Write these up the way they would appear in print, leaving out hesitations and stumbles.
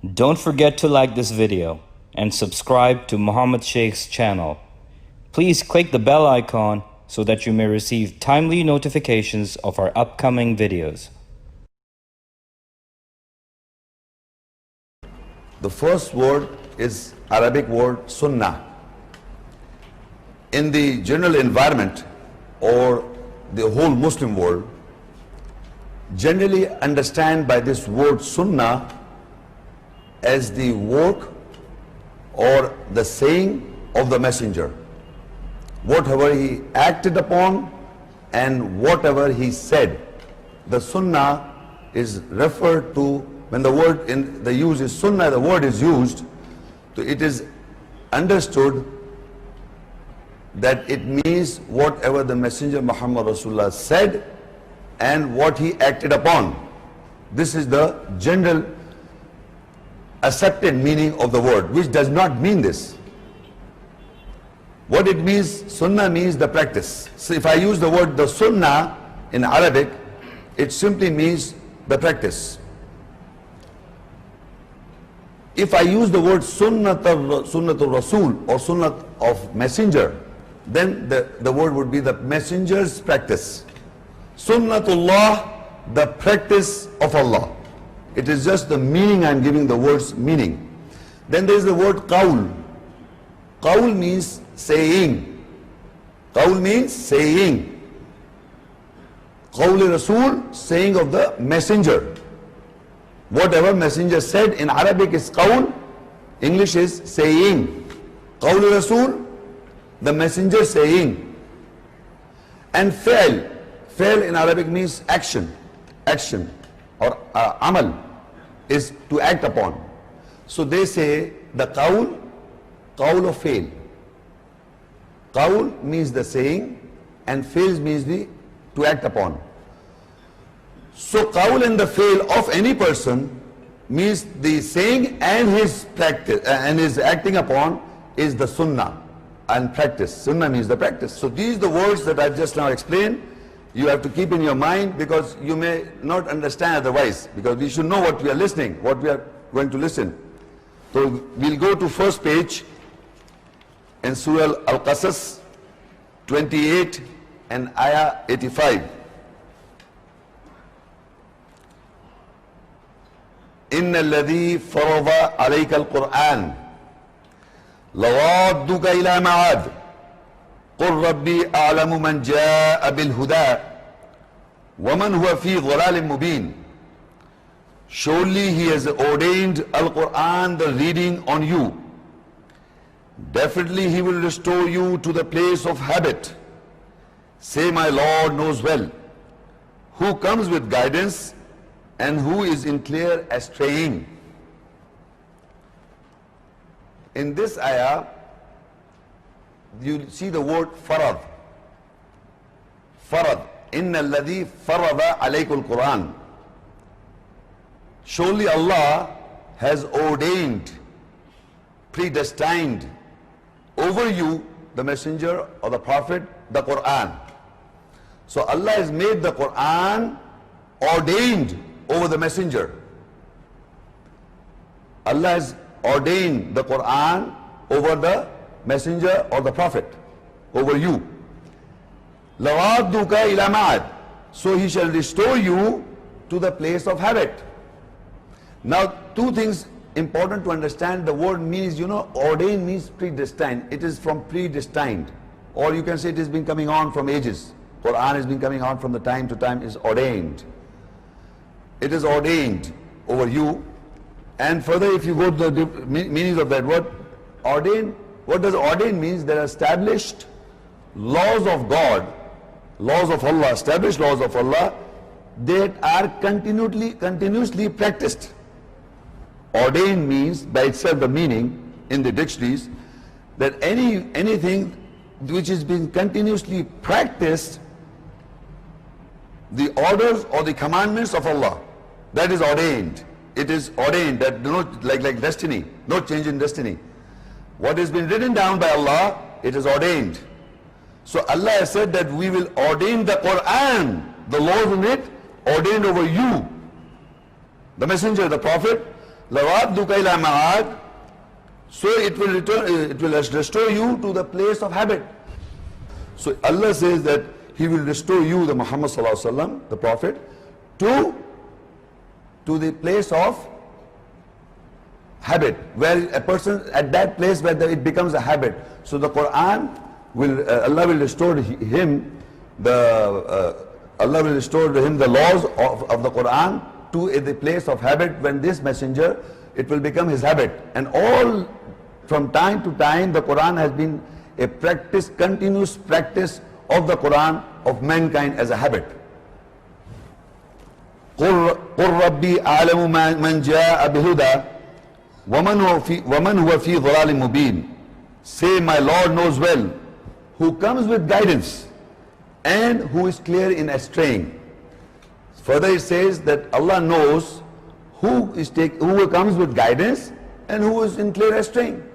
Don't forget to like this video and subscribe to Muhammad Sheikh's channel. Please click the bell icon so that you may receive timely notifications of our upcoming videos. The first word is Arabic word sunnah. In the general environment or the whole Muslim world, generally understand by this word sunnah as the work or the saying of the messenger. Whatever he acted upon and whatever he said, the sunnah is referred to. When the word in the use is sunnah, the word is used, so it is understood that it means whatever the messenger Muhammad Rasulullah said and what he acted upon. This is the general accepted meaning of the word, which does not mean this. What it means, sunnah means the practice. So if I use the word the sunnah in Arabic, it simply means the practice. If I use the word sunnatul Rasul or sunnah of messenger, then the word would be the messenger's practice. Sunnatullah, the practice of Allah. It is just the meaning I am giving the word's meaning. Then there is the word qawl. Qawl means saying. Qawl means saying. Qawl Rasul, saying of the messenger. Whatever messenger said in Arabic is qawl, English is saying. Qawl Rasul, the messenger saying. And fi'l. Fi'l in Arabic means action. Action or amal is to act upon. So they say the qawl of fi'l. Qawl means the saying and fi'l means the to act upon. So qawl and the fi'l of any person means the saying and his practice and his acting upon is the sunnah and practice. Sunnah means the practice. So these are the words that I've just now explained. You have to keep in your mind because you may not understand otherwise, because we should know what we are listening, what we are going to listen. So we'll go to first page in Surah Al-Qasas 28 and Ayah 85. إن الذي فرض عليك القرآن لرادك إلى معاد قل ربي أعلم من جاء بالهدى ومن هو في ضلال مبين. Surely he has ordained Al-Quran, the reading on you. Definitely he will restore you to the place of habit. Say, my Lord knows well who comes with guidance and who is in clear straying. In this ayah, you see the word farad. Farad. Inna alladhi farada alaykul Quran. Surely Allah has ordained, predestined over you, the messenger or the prophet, the Quran. So Allah has made the Quran ordained over the messenger. Allah has ordained the Quran over the messenger or the prophet, over you. لَوَادُّكَ إِلَى مَعَدٍ. So he shall restore you to the place of habit. Now two things important to understand. The word means, ordained means predestined. It is from predestined, or you can say it has been coming on from ages. Quran has been coming on from the time to time, is ordained. It is ordained over you. And further, if you go to the meanings of that word, ordained, what does ordain means? There are established laws of God, laws of Allah, established laws of Allah that are continuously practiced. Ordained means by itself the meaning in the dictionaries that anything which is being continuously practiced, the orders or the commandments of Allah, that is ordained. It is ordained, that like destiny, no change in destiny. What has been written down by Allah, it is ordained. So Allah has said that we will ordain the Quran, the laws in it, ordained over you, the messenger, the prophet, لَوَادُّكَ إِلَى مَعَادٍ. So it will restore you to the place of habit. So Allah says that He will restore you, the Muhammad sallallahu alaihi wasallam, the Prophet, to the place of habit, where a person at that place where it becomes a habit. So the Quran will, Allah will restore him Allah will restore to him the laws of the Quran to the place of habit. When this messenger, it will become his habit. And all from time to time, the Quran has been a practice, continuous practice of the Quran of mankind as a habit. قُلْ رَبِّي أَعْلَمُ مَنْ جَاءَ بِهُدَى وَمَنْ هُوَ فِي ضَلَالٍ مُبِينٍ. Say, my Lord knows well who comes with guidance and who is clear in straying. Further it says that Allah knows who comes with guidance and who is in clear straying.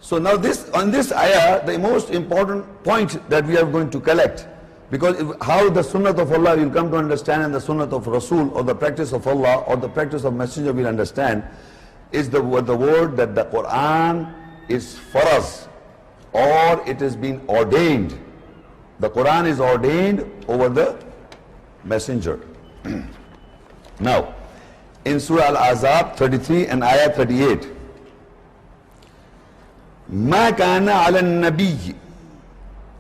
So now on this ayah, the most important point that we are going to collect, because how the sunnah of Allah will come to understand and the sunnah of Rasul, or the practice of Allah or the practice of Messenger will understand, is the word that the Quran is for us, or it has been ordained. The Quran is ordained over the Messenger. Now, in Surah Al-Ahzab 33 and Ayah 38, ما كان على النبي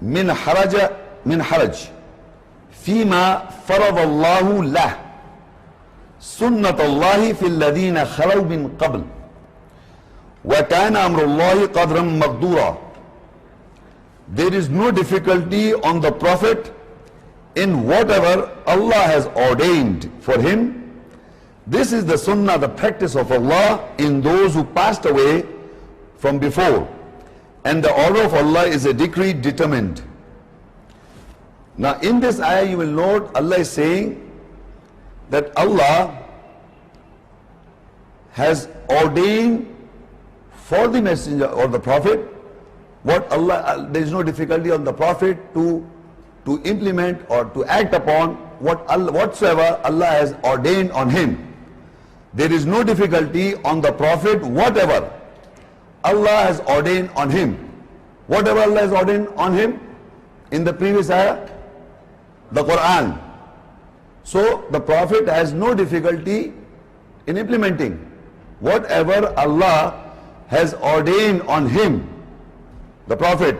من حرج فيما فرض الله له سنة الله في الذين خلوا من قبل وكان أمر الله قدرا مقدورا. There is no difficulty on the Prophet in whatever Allah has ordained for him. This is the sunnah, the practice of Allah in those who passed away from before. And the order of Allah is a decree determined. Now in this ayah you will note Allah is saying that Allah has ordained for the messenger or the prophet what Allah, there is no difficulty on the prophet to implement or to act upon whatsoever Allah has ordained on him. There is no difficulty on the prophet whatever Allah has ordained on him. Whatever Allah has ordained on him in the previous ayah, the Quran. So the Prophet has no difficulty in implementing whatever Allah has ordained on him. The Prophet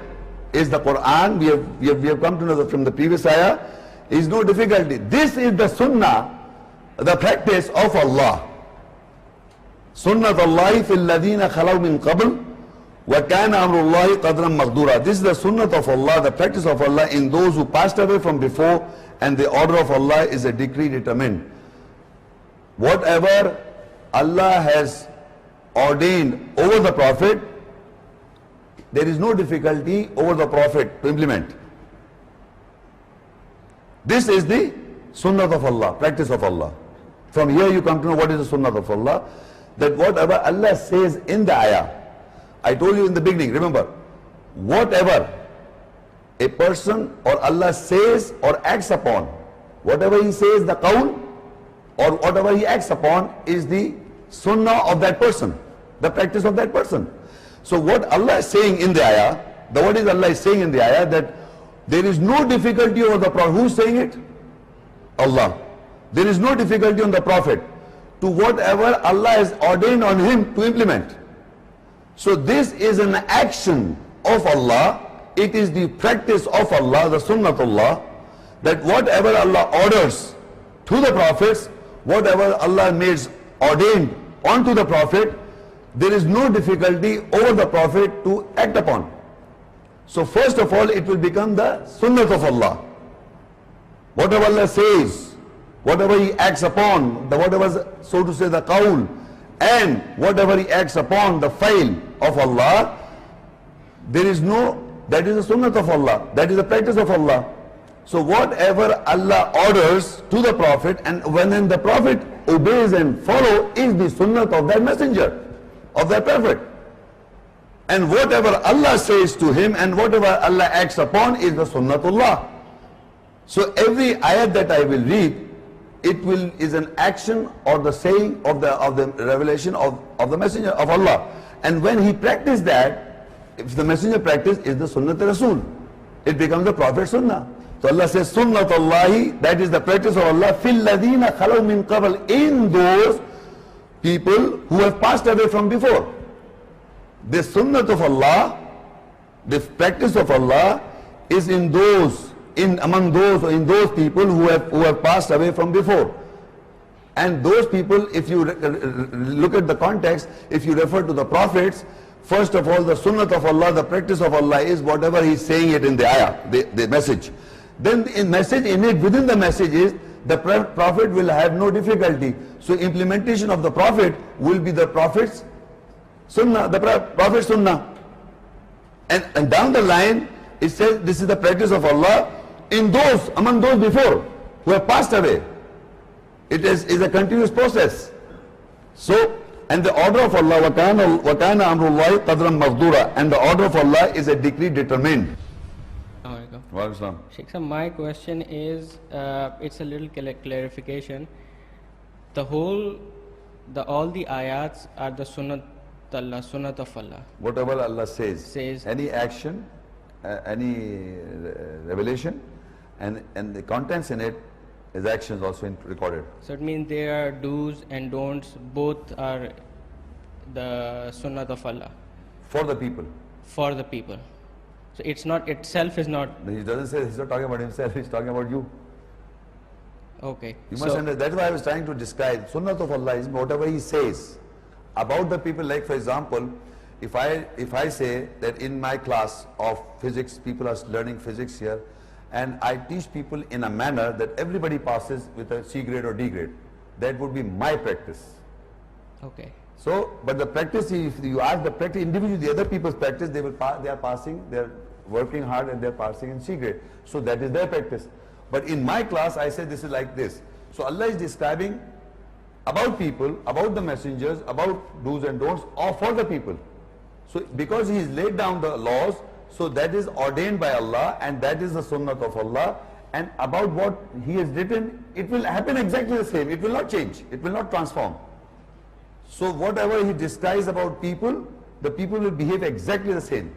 is the Quran. We have come to know from the previous ayah. Is no difficulty. This is the sunnah, the practice of Allah. Sunnat Allahi fil ladina khalaw min qabl wa kana amrullahi qadran maqdura. This is the sunnat of Allah, the practice of Allah in those who passed away from before, and the order of Allah is a decree determined. Whatever Allah has ordained over the Prophet, there is no difficulty over the Prophet to implement. This is the sunnat of Allah, practice of Allah. From here you come to know what is the sunnat of Allah. That whatever Allah says in the ayah, I told you in the beginning, remember, whatever a person or Allah says or acts upon, whatever he says, the qawl, or whatever he acts upon is the sunnah of that person, the practice of that person. So what Allah is saying in the ayah, what is Allah is saying in the ayah, that there is no difficulty over the Prophet. Who is saying it? Allah. There is no difficulty on the Prophet to whatever Allah has ordained on him to implement. So this is an action of Allah. It is the practice of Allah, the sunnah of Allah, that whatever Allah orders to the prophets, whatever Allah makes ordained onto the Prophet, there is no difficulty over the Prophet to act upon. So first of all, it will become the sunnah of Allah. Whatever Allah says, whatever he acts upon, whatever, so to say, the qawl, and whatever he acts upon, the file of Allah, there is no, that is the sunnah of Allah, that is the practice of Allah. So whatever Allah orders to the Prophet, and when the Prophet obeys and follows, is the sunnah of that messenger, of that Prophet. And whatever Allah says to him and whatever Allah acts upon is the sunnatullah. So every ayat that I will read, is an action or the saying of the revelation of the messenger of Allah. And when he practiced that, if the messenger practiced, is the Sunnat Rasul, it becomes the Prophet Sunnah. So Allah says, Sunnat Allahi, that is the practice of Allah, fil ladina khalaw min qabl, in those people who have passed away from before. The Sunnat of Allah, the practice of Allah, is in those people who have passed away from before. And those people, if you look at the context, if you refer to the prophets, first of all, the Sunnat of Allah, the practice of Allah is whatever He is saying it in the ayah, the message. Then within the message is, the Prophet will have no difficulty. So implementation of the Prophet will be the Prophet's Sunnah, the Prophet's Sunnah. And down the line, it says this is the practice of Allah among those before who have passed away. It is a continuous process. So, and the order of Allah, وَكَانَ أَمْرُ اللَّهِ قَدْرًا مَقْدُورًا, and the order of Allah is a decree determined. Sheikh sir, my question is, it's a little clarification. All the ayats are the Sunnat of Allah. Whatever Allah says, any action, any revelation, and the contents in it is actions also recorded. So it means there are do's and don'ts, both are the Sunnat of Allah. For the people. For the people. So it's not, itself is not. He doesn't say, he's not talking about himself, he's talking about you. Okay. You must understand, that's why I was trying to describe. Sunnat of Allah is whatever He says about the people. Like for example, if I say that in my class of physics, people are learning physics here, and I teach people in a manner that everybody passes with a C grade or D grade, that would be my practice. Okay. So, but the practice, if you ask the practice individually, the other people's practice, they are passing, they are working hard and they are passing in C grade. So that is their practice. But in my class, I say this is like this. So Allah is describing about people, about the messengers, about do's and don'ts, or for the people. So because He has laid down the laws, so that is ordained by Allah, and that is the Sunnat of Allah. And about what He has written, it will happen exactly the same. It will not change. It will not transform. So whatever He describes about people, the people will behave exactly the same.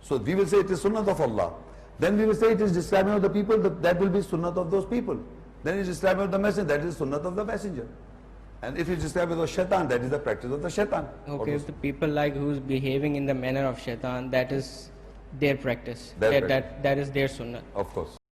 So we will say it is Sunnat of Allah. Then we will say it is describing of the people, that will be Sunnat of those people. Then it is describing of the messenger, that is Sunnat of the messenger. And if it is describing of the shaitan, that is the practice of the shaitan. Okay, if the people like who's behaving in the manner of shaitan, that is their practice. That is their sunnah. Of course.